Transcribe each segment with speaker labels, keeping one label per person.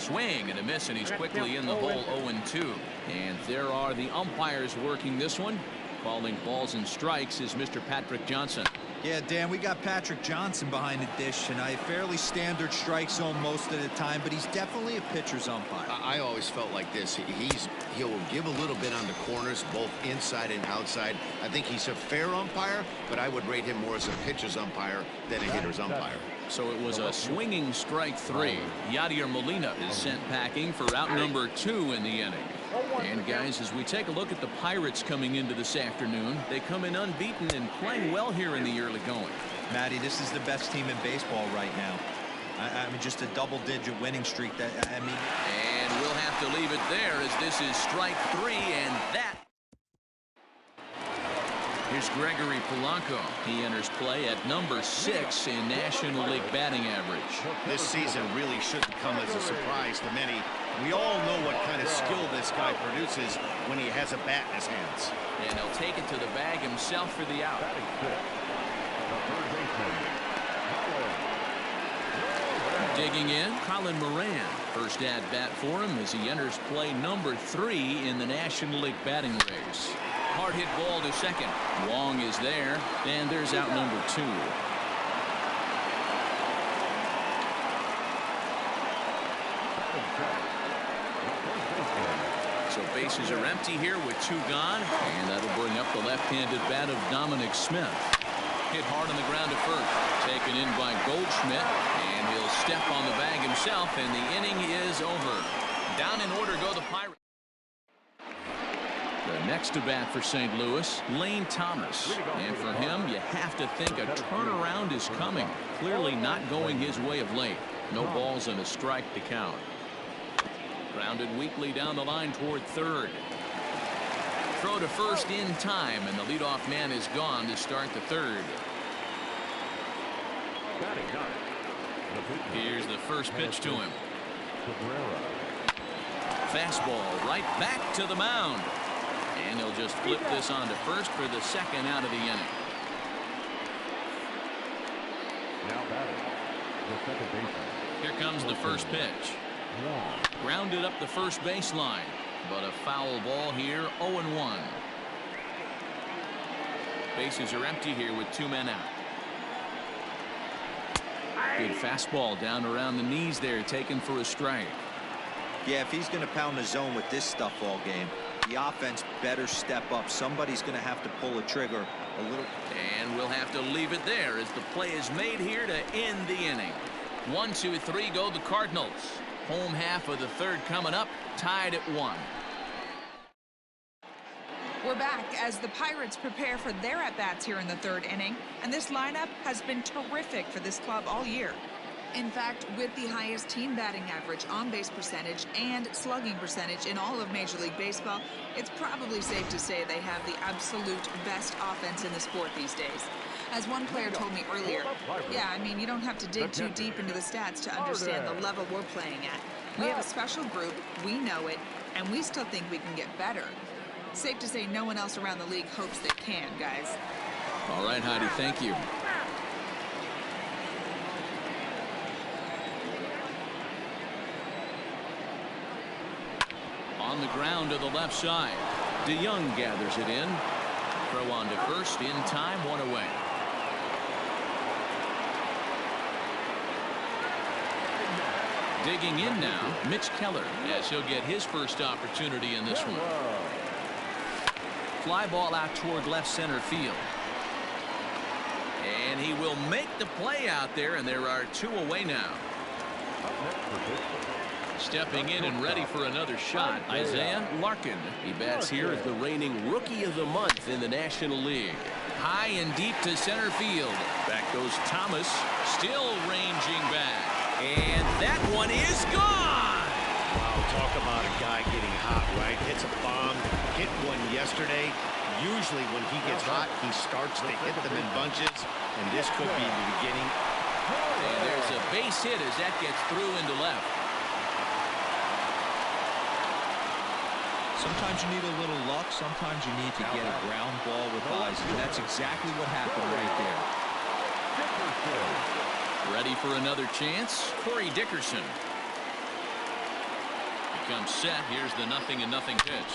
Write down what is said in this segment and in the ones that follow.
Speaker 1: Swing and a miss, and he's quickly in the hole. 0-2. And there are the umpires working this one. Calling balls and strikes is Mr. Patrick Johnson.
Speaker 2: Yeah, Dan, we got Patrick Johnson behind the dish, and a fairly standard strike zone most of the time, but he's definitely a pitcher's umpire.
Speaker 3: I always felt like this. He'll give a little bit on the corners, both inside and outside. I think he's a fair umpire, but I would rate him more as a pitcher's umpire than a hitter's umpire.
Speaker 1: So it was a swinging strike 3. Yadier Molina is sent packing for out number 2 in the inning. And guys, as we take a look at the Pirates coming into this afternoon, they come in unbeaten and playing well here in the early going.
Speaker 2: Matty, this is the best team in baseball right now. I mean, just a double-digit winning streak.
Speaker 1: And we'll have to leave it there as this is strike 3, and that. Here's Gregory Polanco. He enters play at number 6 in National League batting average.
Speaker 3: This season really shouldn't come as a surprise to many. We all know what kind of skill this guy produces when he has a bat in his hands.
Speaker 1: And he'll take it to the bag himself for the out. Digging in, Colin Moran. First at bat for him as he enters play number 3 in the National League batting race. Hard hit ball to second. Wong is there, and there's out number 2. So bases are empty here with 2 gone, and that'll bring up the left-handed bat of Dominic Smith. Hit hard on the ground to first. Taken in by Goldschmidt, and he'll step on the bag himself, and the inning is over. Down in order go the Pirates. The next to bat for St. Louis, Lane Thomas. And for him, you have to think a turnaround is coming. Clearly not going his way of late. No balls and a strike to count. Grounded weakly down the line toward third. Throw to first in time, and the leadoff man is gone to start the third. Here's the first pitch to him. Fastball right back to the mound. And he'll just flip this on to first for the second out of the inning.
Speaker 4: Now batting, the second baseman.
Speaker 1: Here comes the first pitch. Grounded up the first baseline, but a foul ball here. 0-1. Bases are empty here with 2 men out. Good fastball down around the knees there, taken for a strike.
Speaker 2: Yeah, if he's going to pound the zone with this stuff all game, the offense better step up. Somebody's going to have to pull a trigger a little.
Speaker 1: And we'll have to leave it there as the play is made here to end the inning. 1, 2, 3 go the Cardinals. Home half of the third coming up, tied at 1.
Speaker 5: We're back as the Pirates prepare for their at-bats here in the third inning, and this lineup has been terrific for this club all year. In fact, with the highest team batting average, on-base percentage, and slugging percentage in all of Major League Baseball, it's probably safe to say they have the absolute best offense in the sport these days. As one player told me earlier, yeah, I mean, you don't have to dig too deep into the stats to understand the level we're playing at. We have a special group, we know it, and we still think we can get better. Safe to say no one else around the league hopes they can, guys.
Speaker 1: All right, Heidi, thank you. On the ground to the left side. DeYoung gathers it in. Throw on to first in time, 1 away. Digging in now, Mitch Keller, as he'll get his first opportunity in this one. Fly ball out toward left center field. And he will make the play out there, and there are 2 away now. Stepping in and ready for another shot, Isaiah Larkin. He bats here as the reigning Rookie of the Month in the National League. High and deep to center field. Back goes Thomas, still ranging back. And that one is gone!
Speaker 3: Wow, talk about a guy getting hot, right? Hits a bomb, hit one yesterday. Usually when he gets hot, he starts to hit them in bunches, and this could be the beginning.
Speaker 1: And there's a base hit as that gets through into left.
Speaker 2: Sometimes you need a little luck. Sometimes you need to get a ground ball with eyes, and that's exactly what happened right there.
Speaker 1: Ready for another chance, Corey Dickerson. comes set. Here's the 0-0 pitch.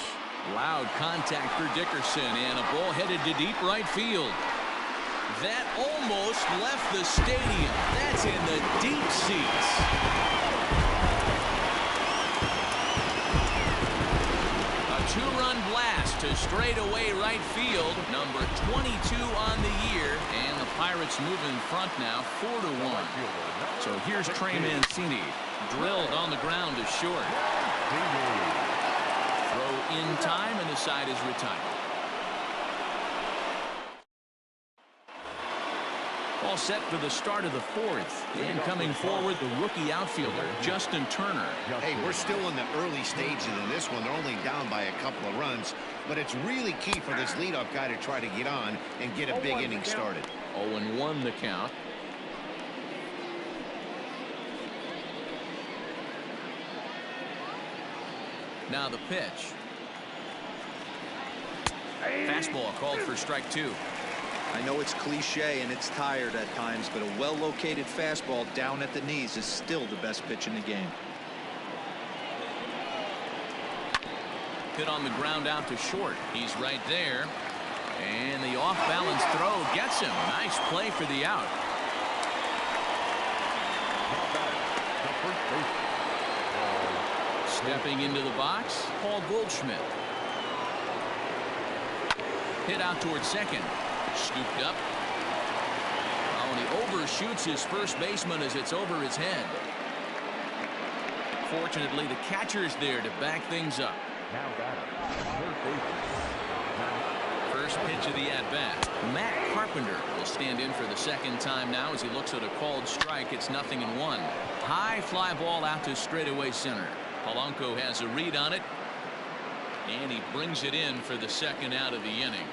Speaker 1: Loud contact for Dickerson, and a ball headed to deep right field. That almost left the stadium. That's in the deep seats. A two-run blast to straightaway right field. Number 22 on the year, and the Pirates move in front now 4-1. So here's Trey Mancini. Drilled on the ground to short. Throw in time, and the side is retired. All set for the start of the fourth. And coming forward, the rookie outfielder, Justin Turner.
Speaker 3: Hey, we're still in the early stages of this one. They're only down by a couple of runs. But it's really key for this leadoff guy to try to get on and get a big inning started.
Speaker 1: 0-1 the count. Now the pitch. Fastball called for strike 2.
Speaker 2: I know it's cliche and it's tired at times, but a well-located fastball down at the knees is still the best pitch in the game.
Speaker 1: Hit on the ground out to short. He's right there. And the off-balance throw gets him. Nice play for the out. Stepping into the box, Paul Goldschmidt. Hit out towards second. Scooped up. Oh, and he overshoots his first baseman as it's over his head. Fortunately, the catcher's there to back things up.
Speaker 4: Now batter,
Speaker 1: First pitch of the at-bat. Matt Carpenter will stand in for the second time now as he looks at a called strike. It's 0-1. High fly ball out to straightaway center. Polanco has a read on it, and he brings it in for the second out of the inning.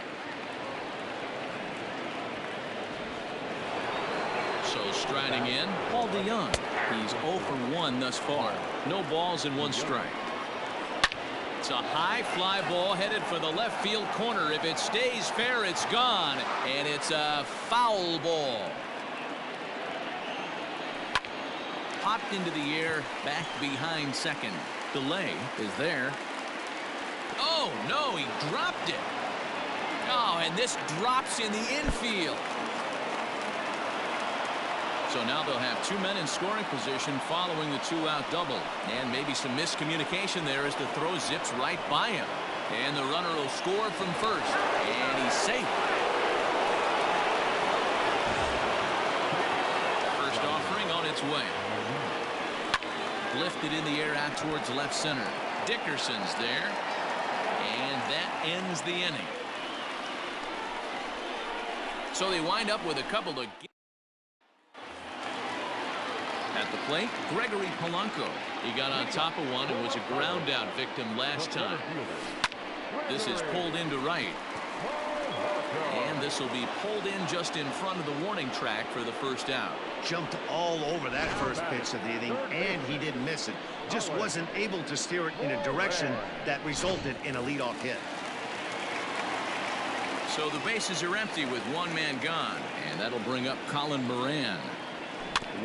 Speaker 1: So striding in, Paul DeYoung. He's 0 for 1 thus far. No balls and 1 strike. It's a high fly ball headed for the left field corner. If it stays fair, it's gone, and it's a foul ball. Popped into the air, back behind second. Delay is there. Oh, no, he dropped it. Oh, and this drops in the infield. So now they'll have 2 men in scoring position following the 2-out double. And maybe some miscommunication there as the throw zips right by him. And the runner will score from first. And he's safe. First offering on its way. Lifted in the air out towards left center. Dickerson's there. And that ends the inning. So they wind up with a couple of... At the plate, Gregory Polanco. He got on top of one and was a ground out victim last time. This is pulled into right. And this will be pulled in just in front of the warning track for the first out.
Speaker 3: Jumped all over that first pitch of the inning, and he didn't miss it. Just wasn't able to steer it in a direction that resulted in a leadoff hit.
Speaker 1: So the bases are empty with 1 man gone, and that'll bring up Colin Moran.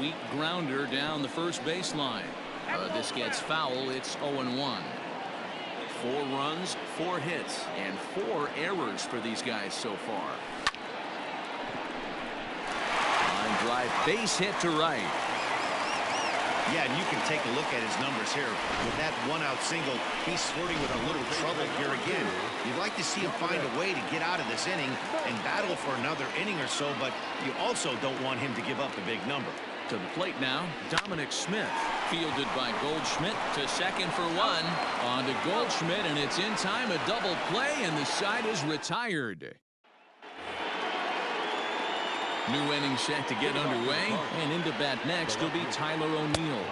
Speaker 1: Weak grounder down the first baseline. This gets foul. It's 0-1. 4 runs, 4 hits, and 4 errors for these guys so far. Line drive, base hit to right.
Speaker 3: Yeah, and you can take a look at his numbers here. With that 1-out single, he's flirting with a little trouble here again. You'd like to see him find a way to get out of this inning and battle for another inning or so, but you also don't want him to give up a big number.
Speaker 1: To the plate now, Dominic Smith. Fielded by Goldschmidt to second for 1. On to Goldschmidt, and it's in time, a double play, and the side is retired. New inning set to get underway, and into bat next will be Tyler O'Neill.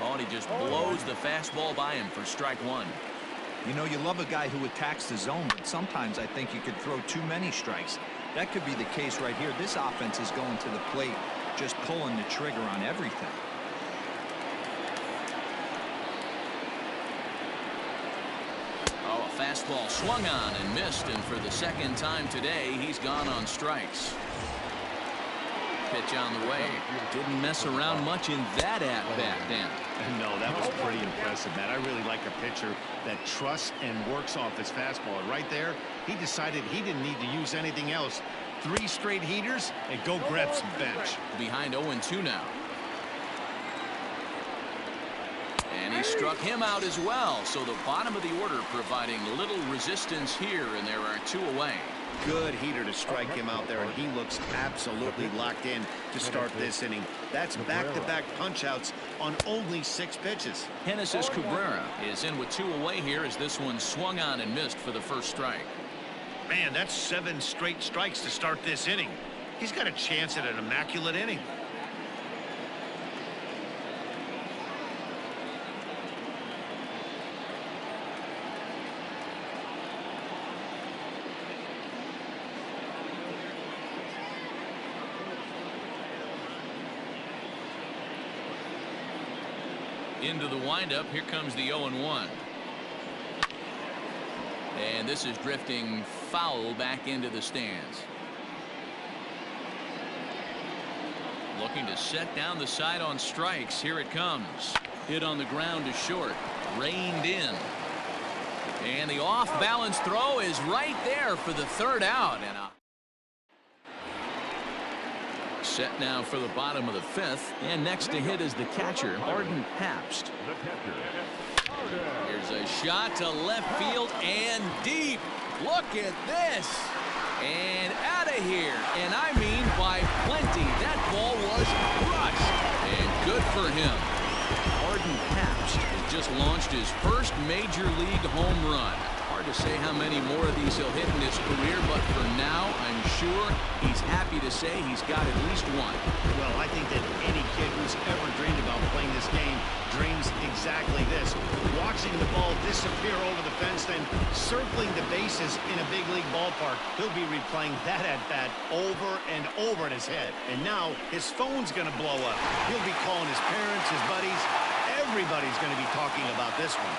Speaker 1: Oh, and he just blows the fastball by him for strike 1.
Speaker 2: You know, you love a guy who attacks the zone, but sometimes I think you could throw too many strikes. That could be the case right here. This offense is going to the plate, just pulling the trigger on everything.
Speaker 1: Oh, a fastball swung on and missed, and for the second time today, he's gone on strikes. pitch on the way. Didn't mess around much in that at-bat, Dan.
Speaker 3: No, that was pretty impressive, Matt. I really like a pitcher that trusts and works off his fastball. And right there, he decided he didn't need to use anything else. 3 straight heaters and go grab some bench.
Speaker 1: Behind 0-2 now. And he struck him out as well. So the bottom of the order providing little resistance here, and there are 2 away.
Speaker 3: Good heater to strike him out there, and he looks absolutely locked in to start this inning. That's back-to-back punch-outs on only 6 pitches.
Speaker 1: Genesis Cabrera is in with 2 away here as this one swung on and missed for the first strike.
Speaker 3: Man, that's 7 straight strikes to start this inning. He's got a chance at an immaculate inning.
Speaker 1: Into the windup, here comes the 0-1. And this is drifting foul back into the stands. Looking to set down the side on strikes. Here it comes. Hit on the ground to short. Reined in. And the off-balance throw is right there for the 3rd out. And set now for the bottom of the 5th, and next to hit is the catcher, Arden Pabst. Here's a shot to left field and deep. Look at this. And out of here. And I mean by plenty. That ball was crushed. And good for him. Arden Pabst has just launched his first major league home run. Hard to say how many more of these he'll hit in his career, but for now, I'm sure he's happy to say he's got at least 1.
Speaker 3: Well, I think that any kid who's ever dreamed about playing this game dreams exactly this. Watching the ball disappear over the fence, then circling the bases in a big league ballpark. He'll be replaying that at-bat over and over in his head. And now his phone's going to blow up. He'll be calling his parents, his buddies. Everybody's going to be talking about this one.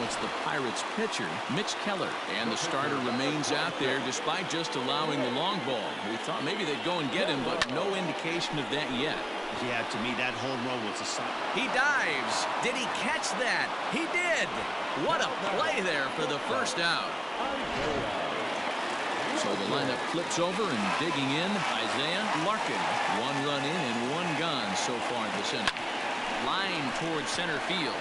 Speaker 1: It's the Pirates pitcher, Mitch Keller, and the starter remains out there despite just allowing the long ball. We thought maybe they'd go and get him, but no indication of that yet.
Speaker 3: Yeah, to me, that home run was a sign.
Speaker 1: He dives. Did he catch that? He did. What a play there for the first out. So the lineup flips over, and digging in, Isaiah Larkin. 1 run in and 1 gone so far this inning. Line towards center field.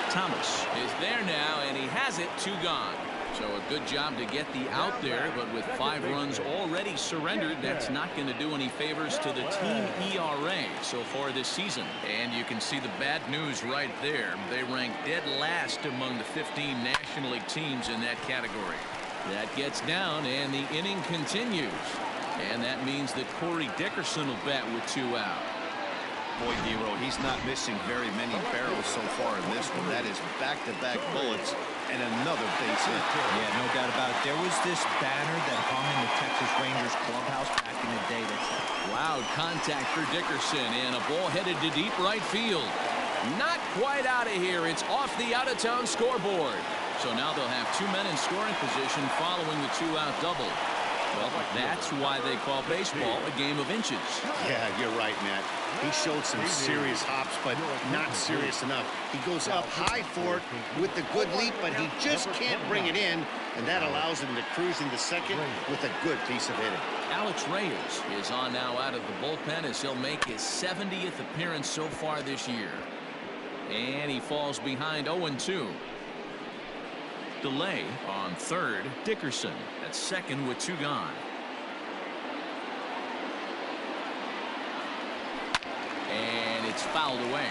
Speaker 1: Thomas is there now, and he has it. 2 gone. So a good job to get the out there, but with 5 runs already surrendered, that's not going to do any favors to the team ERA so far this season. And you can see the bad news right there. They rank dead last among the 15 National League teams in that category. That gets down, and the inning continues. And that means that Corey Dickerson will bat with 2 out.
Speaker 3: Boy, D-Row, he's not missing very many barrels so far in this one. That is back-to-back bullets and another base hit.
Speaker 2: Yeah, no doubt about it. There was this banner that hung in the Texas Rangers clubhouse back in the day that said,
Speaker 1: loud contact for Dickerson, and a ball headed to deep right field. Not quite out of here. It's off the out-of-town scoreboard. So now they'll have 2 men in scoring position following the 2-out double. Well, that's why they call baseball a game of inches.
Speaker 3: Yeah, you're right, Matt. He showed some serious hops, but not serious enough. He goes up high for it with the good leap, but he just can't bring it in, and that allows him to cruise into second with a good piece of hitting.
Speaker 1: Alex Reyes is on now out of the bullpen as he'll make his 70th appearance so far this year. And he falls behind 0-2. Delay on third. Dickerson at second with 2 gone. And it's fouled away.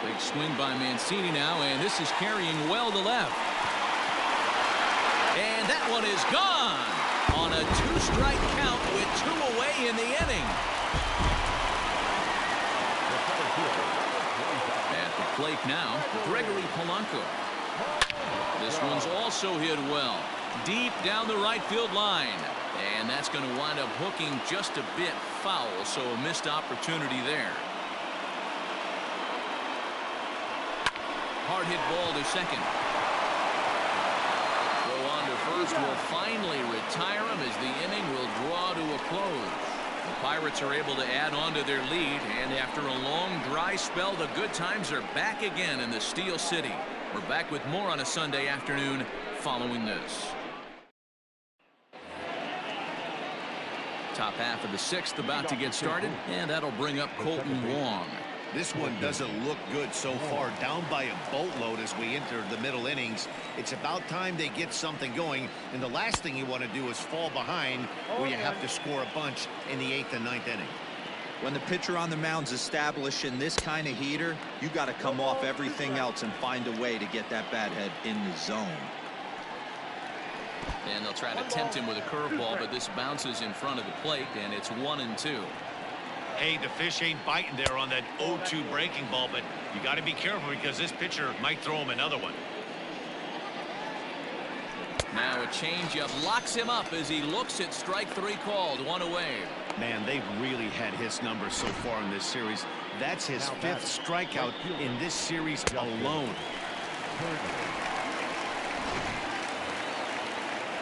Speaker 1: Big swing by Mancini now, and this is carrying well to left. And that one is gone on a 2-strike count with 2 away in the inning. At the plate now, Gregory Polanco. This one's also hit well. Deep down the right field line. And that's going to wind up hooking just a bit foul, so a missed opportunity there. Hard hit ball to second. Go on to first will finally retire him as the inning will draw to a close. The Pirates are able to add on to their lead, and after a long dry spell, the good times are back again in the Steel City. We're back with more on a Sunday afternoon following this. Top half of the sixth about to get started, and that'll bring up Kolten Wong.
Speaker 3: This one doesn't look good so far. Down by a boatload as we enter the middle innings. It's about time they get something going, and the last thing you want to do is fall behind where you have to score a bunch in the 8th and 9th inning.
Speaker 2: When the pitcher on the mound's establishing this kind of heater, you got to come off everything else and find a way to get that bat head in the zone.
Speaker 1: And they'll try to tempt him with a curveball, but this bounces in front of the plate, and it's 1-2.
Speaker 3: Hey, the fish ain't biting there on that 0-2 breaking ball, but you got to be careful because this pitcher might throw him another one.
Speaker 1: Now a changeup locks him up as he looks at strike three called. One away.
Speaker 3: Man, they've really had his numbers so far in this series. That's his 5th strikeout in this series alone.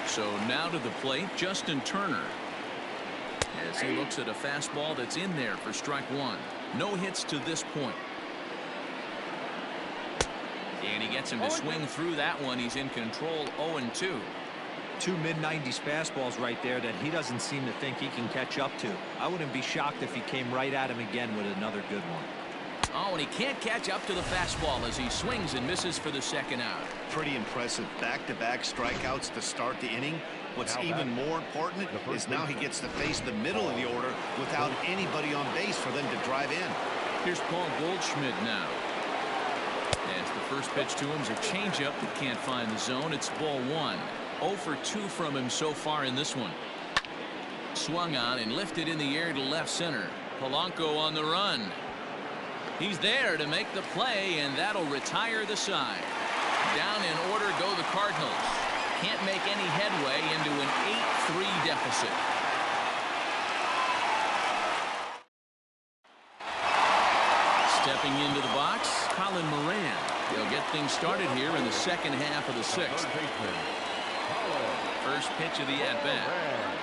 Speaker 1: So now to the plate, Justin Turner. As he looks at a fastball that's in there for strike one. No hits to this point. And he gets him to swing through that one. He's in control. 0-2.
Speaker 2: Two mid-90s fastballs right there that he doesn't seem to think he can catch up to. I wouldn't be shocked if he came right at him again with another good one.
Speaker 1: Oh, and he can't catch up to the fastball as he swings and misses for the second out.
Speaker 3: Pretty impressive back-to-back strikeouts to start the inning. What's even more important is now he gets to face the middle of the order without anybody on base for them to drive in.
Speaker 1: Here's Paul Goldschmidt now. As the first pitch to him is a changeup that can't find the zone. It's ball one. 0 for 2 from him so far in this one. Swung on and lifted in the air to left center. Polanco on the run. He's there to make the play, and that'll retire the side. Down in order go the Cardinals. Can't make any headway into an 8-3 deficit. Stepping into the box, Colin Moran. He'll get things started here in the second half of the sixth. First pitch of the at-bat.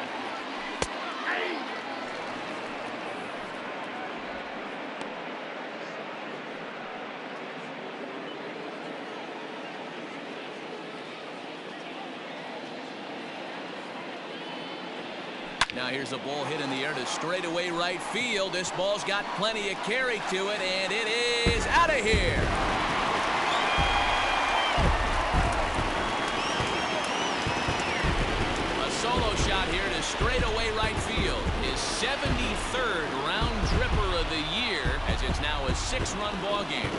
Speaker 1: Now here's a ball hit in the air to straightaway right field. This ball's got plenty of carry to it, and it is out of here. A solo shot here to straightaway right field. His 73rd round tripper of the year, as it's now a 6-run ball game.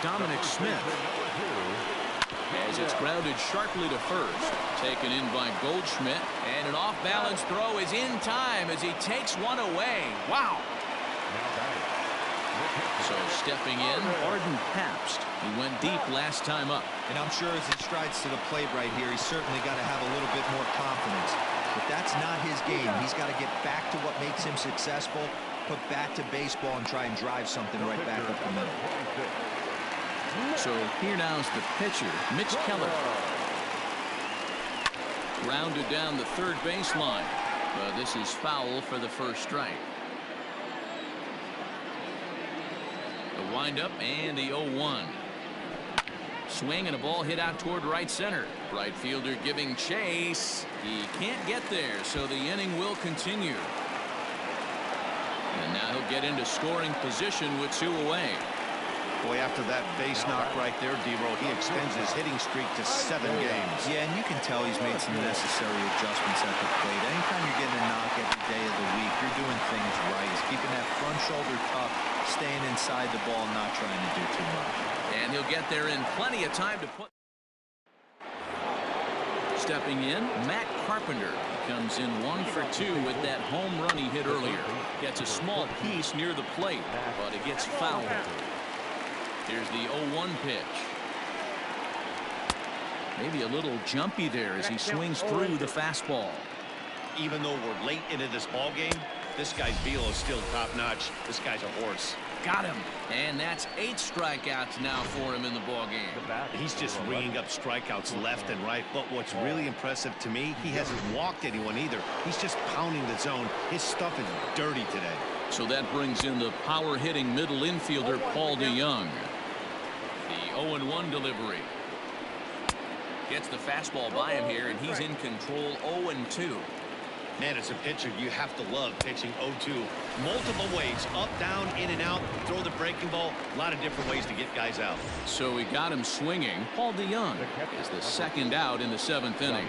Speaker 1: Dominic Smith. As it's grounded sharply to first. Taken in by Goldschmidt. And an off-balance throw is in time as he takes one away. Wow. So stepping in, Arden Pabst. He went deep last time up.
Speaker 2: And I'm sure as he strides to the plate right here, he's certainly got to have a little bit more confidence. But that's not his game. He's got to get back to what makes him successful, put bat to baseball, and try and drive something right back up the middle.
Speaker 1: So here now is the pitcher, Mitch Keller. Grounded down the third baseline. But this is foul for the first strike. The windup and the 0-1. Swing and a ball hit out toward right center. Right fielder giving chase. He can't get there, so the inning will continue. And now he'll get into scoring position with 2 away.
Speaker 3: Boy, after that base knock right there, D-Row, he extends his hitting streak to 7 games.
Speaker 2: Yeah, and you can tell he's made some necessary adjustments at the plate. Anytime you're getting a knock every day of the week, you're doing things right. He's keeping that front shoulder tucked, staying inside the ball, not trying to do too much.
Speaker 1: And he'll get there in plenty of time to put. Stepping in, Matt Carpenter comes in 1 for 2 with that home run he hit earlier. Gets a small piece near the plate, but it gets fouled. Here's the 0-1 pitch. Maybe a little jumpy there as he swings through the fastball.
Speaker 3: Even though we're late into this ball game, this guy's feel is still top-notch. This guy's a horse.
Speaker 1: Got him. And that's 8 strikeouts now for him in the ball game.
Speaker 3: He's just ringing up strikeouts left and right. But what's really impressive to me, he hasn't walked anyone either. He's just pounding the zone. His stuff is dirty today.
Speaker 1: So that brings in the power-hitting middle infielder, Paul DeJong. The 0-1 delivery. Gets the fastball by him here, and he's in control. 0-2.
Speaker 3: Man, as a pitcher, you have to love pitching 0-2. Multiple ways, up, down, in and out, throw the breaking ball. A lot of different ways to get guys out.
Speaker 1: So he got him swinging. Paul DeJong is the second out in the 7th inning.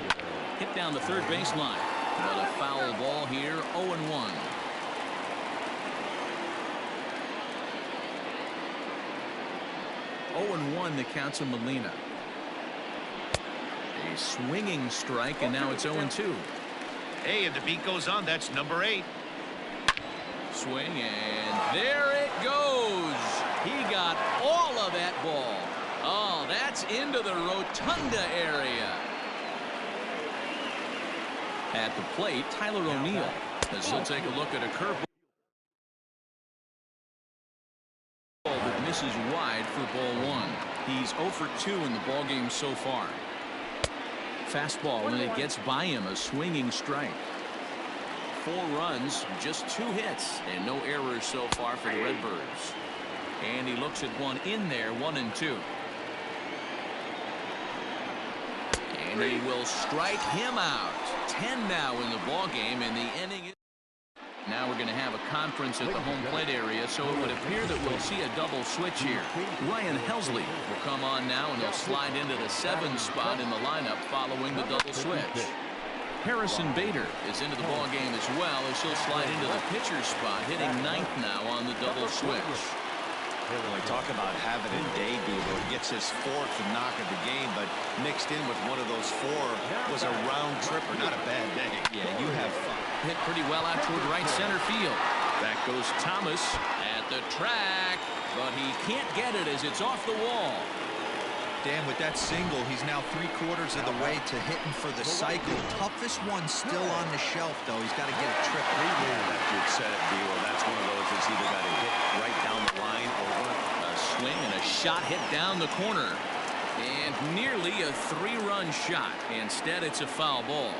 Speaker 1: Hit down the third baseline. But a foul ball here, 0-1. The count to Molina. A swinging strike, and now it's 0-2.
Speaker 3: Hey, if the beat goes on, that's number 8.
Speaker 1: Swing, and there it goes. He got all of that ball. Oh, that's into the rotunda area. At the plate, Tyler O'Neill, as he'll take a look at a curveball that misses wide for ball 1. He's 0 for 2 in the ball game so far. Fastball, when it gets by him, a swinging strike. 4 runs, just 2 hits, and no errors so far for the Redbirds. And he looks at one in there, 1-2. And he will strike him out. 10 now in the ball game, and the inning is. Now we're going to have a conference at the home plate area, so it would appear that we'll see a double switch here. Ryan Helsley will come on now, and he'll slide into the 7 spot in the lineup following the double switch. Harrison Bader is into the ball game as well, as he'll slide into the pitcher spot, hitting 9th now on the double switch.
Speaker 3: Boy, talk about having a day, Devo. He gets his 4th knock of the game, but mixed in with one of those 4 was a round tripper. Not a bad day.
Speaker 2: Yeah, you have fun.
Speaker 1: Hit pretty well out toward right center field. Back goes Thomas at the track, but he can't get it as it's off the wall.
Speaker 2: Dan, with that single, he's now 3/4 of the way to hitting for the cycle. Toughest one still on the shelf, though. He's got to get a triple.
Speaker 3: Yeah, that dude said it, Devo. That's one of those that's either got to hit right down the line or
Speaker 1: a swing and a shot hit down the corner. And nearly a 3-run shot. Instead, it's a foul ball.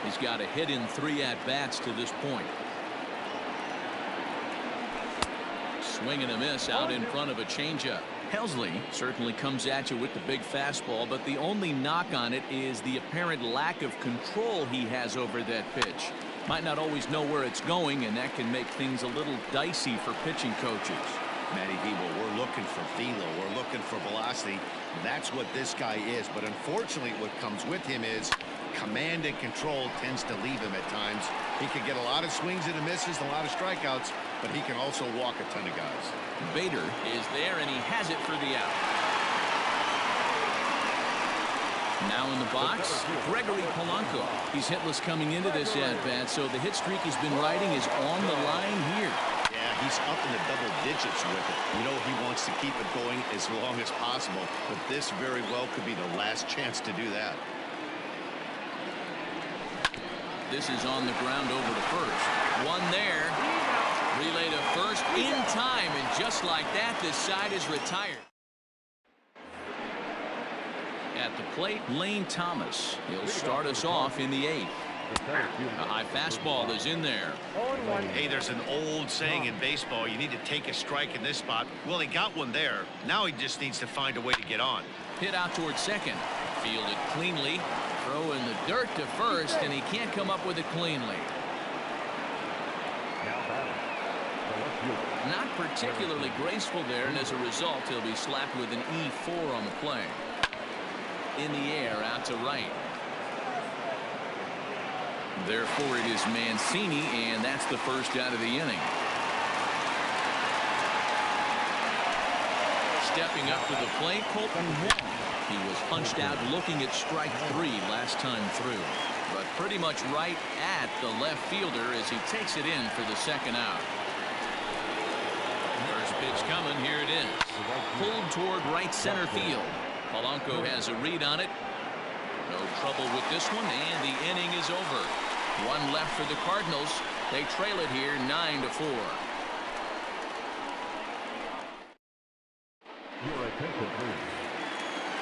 Speaker 1: He's got a hit in 3 at-bats to this point. Swing and a miss out in front of a changeup. Helsley certainly comes at you with the big fastball, but the only knock on it is the apparent lack of control he has over that pitch. Might not always know where it's going, and that can make things a little dicey for pitching coaches.
Speaker 3: Matty Devo, we're looking for velo. We're looking for velocity. That's what this guy is. But unfortunately, what comes with him is command and control tends to leave him at times. He can get a lot of swings and misses, a lot of strikeouts, but he can also walk a ton of guys.
Speaker 1: Bader is there, and he has it for the out. Now in the box, Gregory Polanco. He's hitless coming into this at-bat, so the hit streak he's been riding is on the line here.
Speaker 3: Yeah, he's up in the double digits with it. You know, he wants to keep it going as long as possible, but this very well could be the last chance to do that.
Speaker 1: This is on the ground over to first. One there. Relay to first in time, and just like that, this side is retired. At the plate, Lane Thomas. He'll start us off in the 8th. A high fastball is in there.
Speaker 3: Hey, there's an old saying in baseball, you need to take a strike in this spot. Well, he got one there. Now he just needs to find a way to get on.
Speaker 1: Hit out towards second. Fielded cleanly. Throw in the dirt to first, and he can't come up with it cleanly.
Speaker 4: Now batting, the left fielder,
Speaker 1: Not particularly graceful there, and as a result, he'll be slapped with an E4 on the play. In the air, out to right. Therefore, it is Mancini, and that's the first out of the inning. Stepping up to the plate, Colton Wong. He was punched out looking at strike 3 last time through, but pretty much right at the left fielder as he takes it in for the second out. First pitch coming. Here it is. Pulled toward right center field. Polanco has a read on it. No trouble with this one, and the inning is over. One left for the Cardinals. They trail it here 9-4.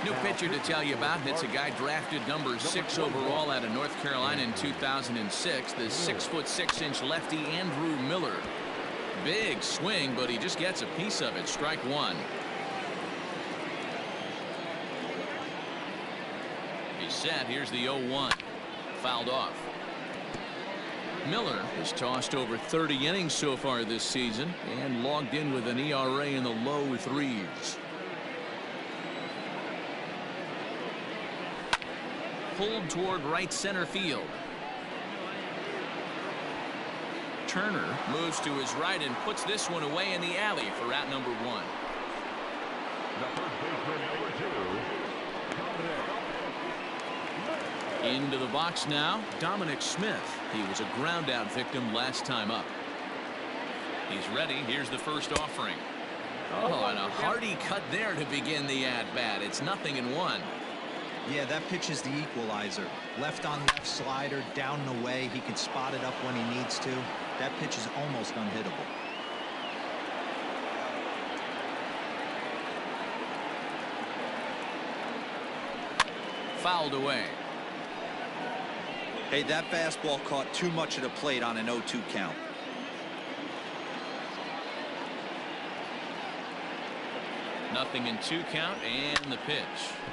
Speaker 1: New pitcher to tell you about. It's a guy drafted number 6 overall out of North Carolina in 2006. The 6'6" lefty Andrew Miller. Big swing, but he just gets a piece of it. Strike 1. He's set. Here's the 0-1. Fouled off. Miller has tossed over 30 innings so far this season and logged in with an ERA in the low 3s. Pulled toward right center field. Turner moves to his right and puts this one away in the alley for out number 1. Into the box now, Dominic Smith. He was a ground out victim last time up. He's ready. Here's the first offering. Oh, and a hearty cut there to begin the at-bat. It's 0-1.
Speaker 2: Yeah, that pitch is the equalizer. Left on left slider, down and away. He can spot it up when he needs to. That pitch is almost unhittable.
Speaker 1: Fouled away.
Speaker 2: Hey, that fastball caught too much of the plate on an 0-2 count.
Speaker 1: Nothing in 2 count, and the pitch.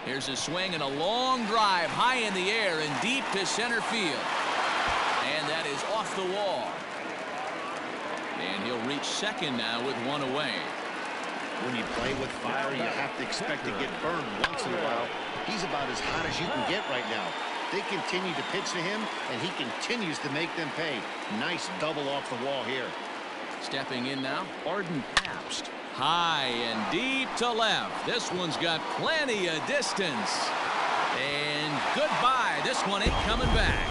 Speaker 1: Here's a swing and a long drive high in the air and deep to center field. And that is off the wall. And he'll reach second now with 1 away.
Speaker 3: When you play with fire, you have to expect to get burned once in a while. He's about as hot as you can get right now. They continue to pitch to him, and he continues to make them pay. Nice double off the wall here.
Speaker 1: Stepping in now, Arden Pabst. High and deep to left. This one's got plenty of distance. And goodbye. This one ain't coming back.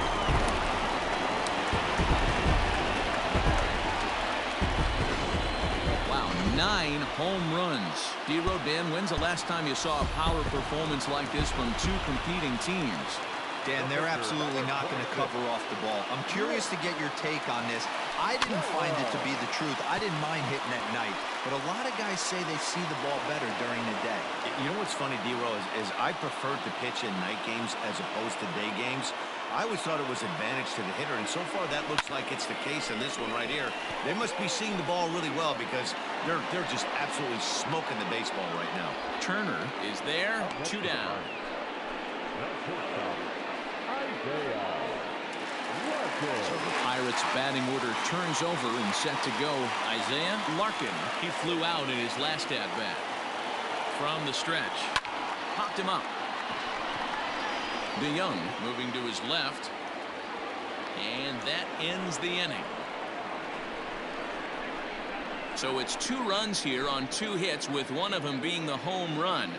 Speaker 1: Wow, 9 home runs. D-Rodin, when's the last time you saw a power performance like this from 2 competing teams?
Speaker 2: Dan, they're absolutely not going to cover off the ball. I'm curious to get your take on this. I didn't find it to be the truth. I didn't mind hitting at night, but a lot of guys say they see the ball better during the day.
Speaker 3: You know what's funny, D-Ro, is I prefer to pitch in night games as opposed to day games. I always thought it was advantage to the hitter, and so far that looks like it's the case in this one right here. They must be seeing the ball really well because they're just absolutely smoking the baseball right now.
Speaker 1: Turner is there, 2 down. So the Pirates batting order turns over and set to go. Isaiah Larkin. He flew out in his last at-bat. From the stretch. Popped him up. DeYoung moving to his left. And that ends the inning. So it's 2 runs here on 2 hits, with one of them being the home run.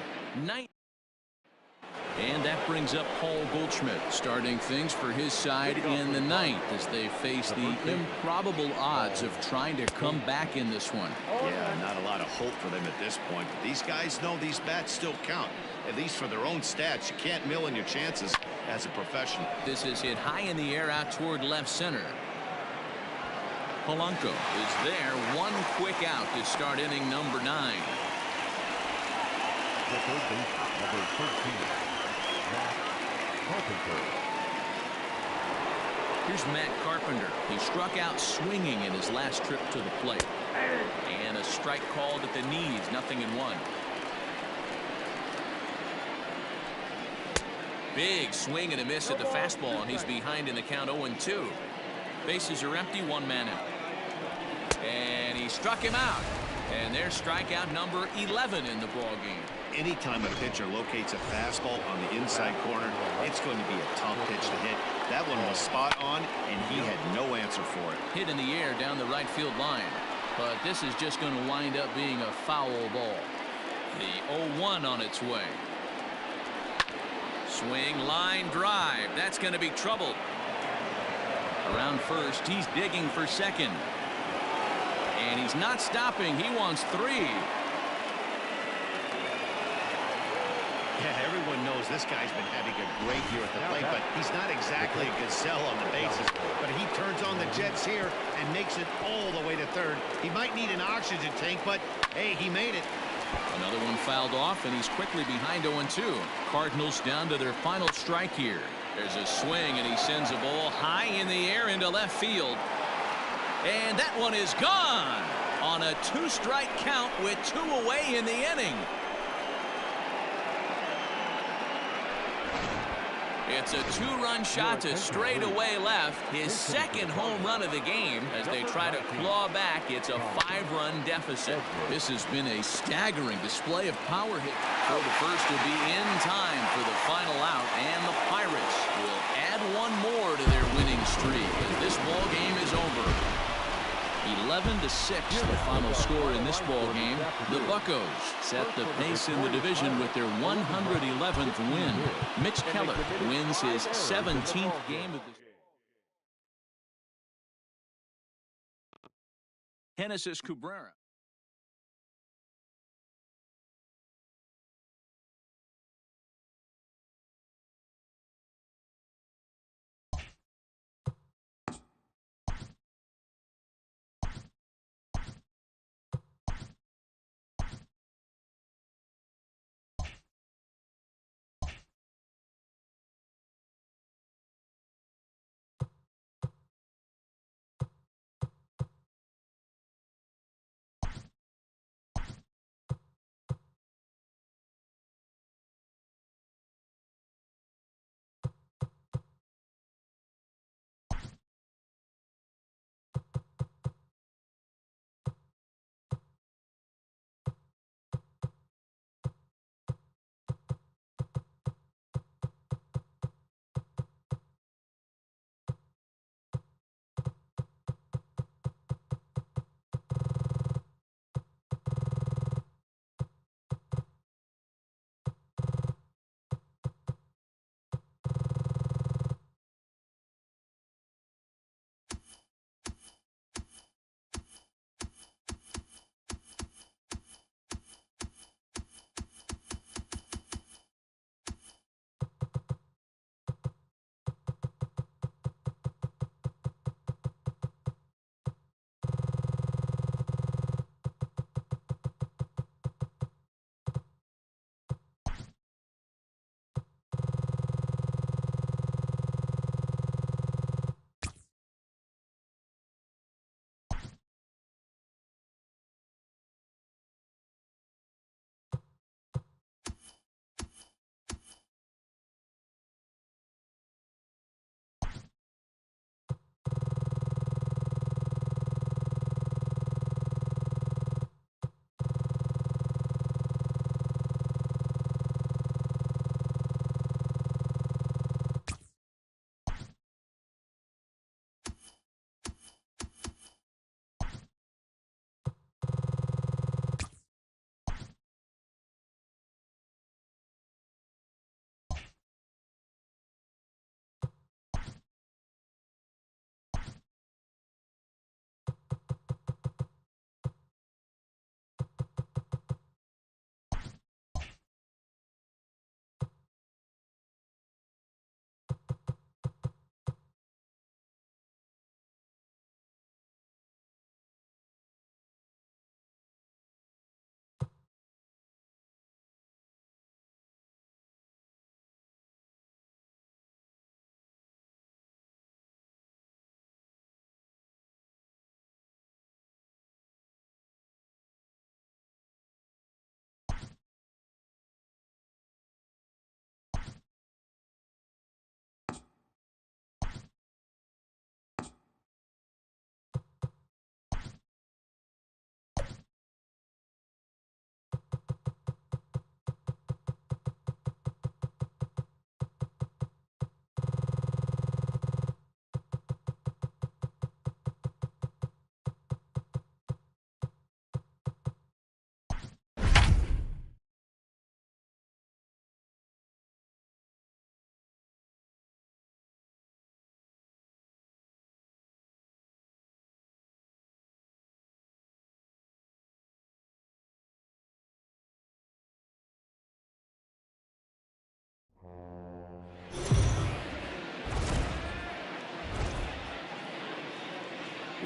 Speaker 1: And that brings up Paul Goldschmidt, starting things for his side in the 9th as they face the improbable odds of trying to come back in this one.
Speaker 3: Yeah, not a lot of hope for them at this point. But these guys know these bats still count, at least for their own stats. You can't mill in your chances as a professional.
Speaker 1: This is hit high in the air out toward left center. Polanco is there. 1 quick out to start inning number 9.
Speaker 4: The third baseman, number 13. Carpenter.
Speaker 1: Here's Matt Carpenter. He struck out swinging in his last trip to the plate. And a strike called at the knees. 0-1. Big swing and a miss at the fastball, and he's behind in the count 0-2. Bases are empty, 1 man out. And he struck him out. And there's strikeout number 11 in the ballgame.
Speaker 3: Anytime a pitcher locates a fastball on the inside corner, it's going to be a tough pitch to hit. That one was spot on, and he had no answer for it.
Speaker 1: Hit in the air down the right field line. But this is just going to wind up being a foul ball. The 0-1 on its way. Swing, line, drive. That's going to be trouble. Around first, he's digging for second. And he's not stopping. He wants 3.
Speaker 3: Yeah, everyone knows this guy's been having a great year at the plate, but he's not exactly a gazelle on the bases. But he turns on the Jets here and makes it all the way to third. He might need an oxygen tank, but hey, he made it.
Speaker 1: Another one fouled off, and he's quickly behind 0-2. Cardinals down to their final strike here. There's a swing, and he sends a ball high in the air into left field. And that one is gone on a 2-strike count with 2 away in the inning. It's a 2-run shot to straightaway left. His second home run of the game. As they try to claw back, it's a 5-run deficit. This has been a staggering display of power hit. Throw to first will be in time for the final out, and the Pirates will add 1 more to their winning streak as this ball game is over. 11-6, the final score in this ball game. The Buccos set the pace in the division with their 111th win. Mitch Keller wins his 17th game of the Genesis Cabrera.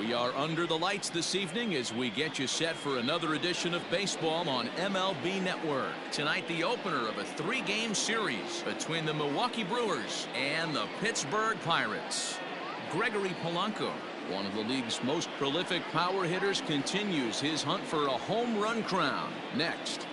Speaker 1: We are under the lights this evening as we get you set for another edition of baseball on MLB Network. Tonight, the opener of a 3-game series between the Milwaukee Brewers and the Pittsburgh Pirates. Gregory Polanco, one of the league's most prolific power hitters, continues his hunt for a home run crown. Next.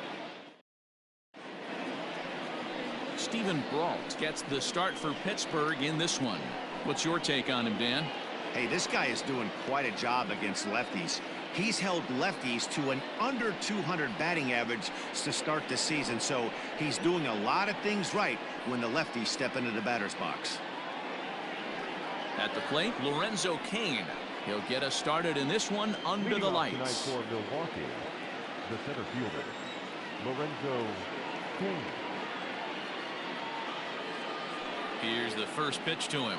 Speaker 1: Steven Brault gets the start for Pittsburgh in this one. What's your take on him, Dan?
Speaker 3: Hey, this guy is doing quite a job against lefties. He's held lefties to an under 200 batting average to start the season, so he's doing a lot of things right when the lefties step into the batter's box.
Speaker 1: At the plate, Lorenzo Cain. He'll get us started in this one under the lights.
Speaker 4: Tonight for Milwaukee, the center fielder, Lorenzo Cain.
Speaker 1: Here's the first pitch to him.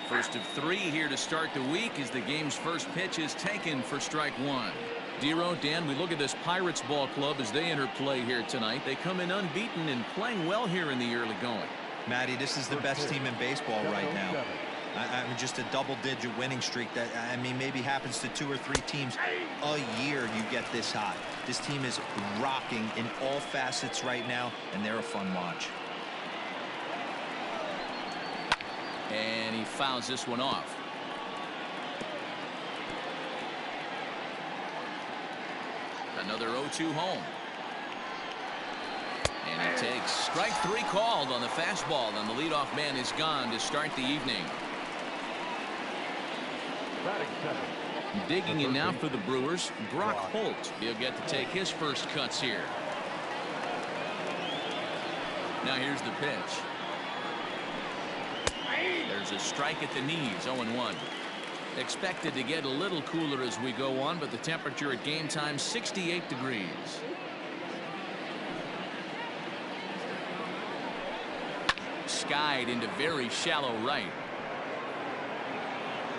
Speaker 1: First of 3 here to start the week as the game's first pitch is taken for strike 1. Dero, Dan, we look at this Pirates ball club as they enter play here tonight. They come in unbeaten and playing well here in the early going.
Speaker 2: Matty, this is the best team in baseball right now. I mean, just a double-digit winning streak that, I mean, maybe happens to 2 or 3 teams a year you get this high. This team is rocking in all facets right now, and they're a fun watch.
Speaker 1: And he fouls this one off. Another 0-2 home. And he takes strike 3 called on the fastball, and the leadoff man is gone to start the evening. Digging in now for the Brewers, Brock Holt. He'll get to take his first cuts here. Now here's the pitch. There's a strike at the knees, 0-1. Expected to get a little cooler as we go on, but the temperature at game time, 68 degrees. Skied into very shallow right.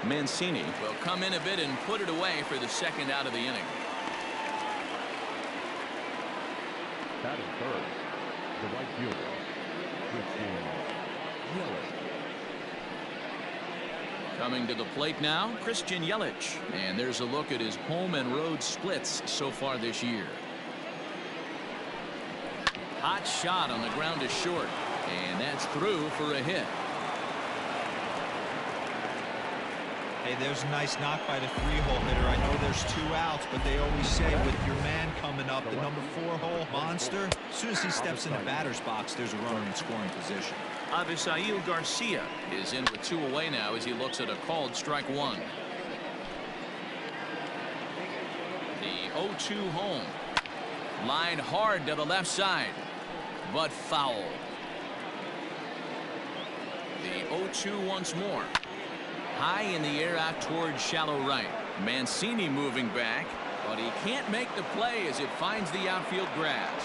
Speaker 1: Mancini will come in a bit and put it away for the second out of the inning.
Speaker 4: Batting third, the right fielder, Christian Yelich.
Speaker 1: Coming to the plate now, Christian Yelich. And there's a look at his home and road splits so far this year. Hot shot on the ground to short. And that's through for a hit.
Speaker 2: Hey, there's a nice knock by the 3-hole hitter. I know there's 2 outs, but they always say with your man coming up, the number 4-hole monster, as soon as he steps in the batter's box, there's a runner in scoring position.
Speaker 1: Avisail Garcia is in with 2 away now as he looks at a called strike 1. The 0-2 home. Line hard to the left side, but foul. The 0-2 once more. High in the air out towards shallow right. Mancini moving back, but he can't make the play as it finds the outfield grass.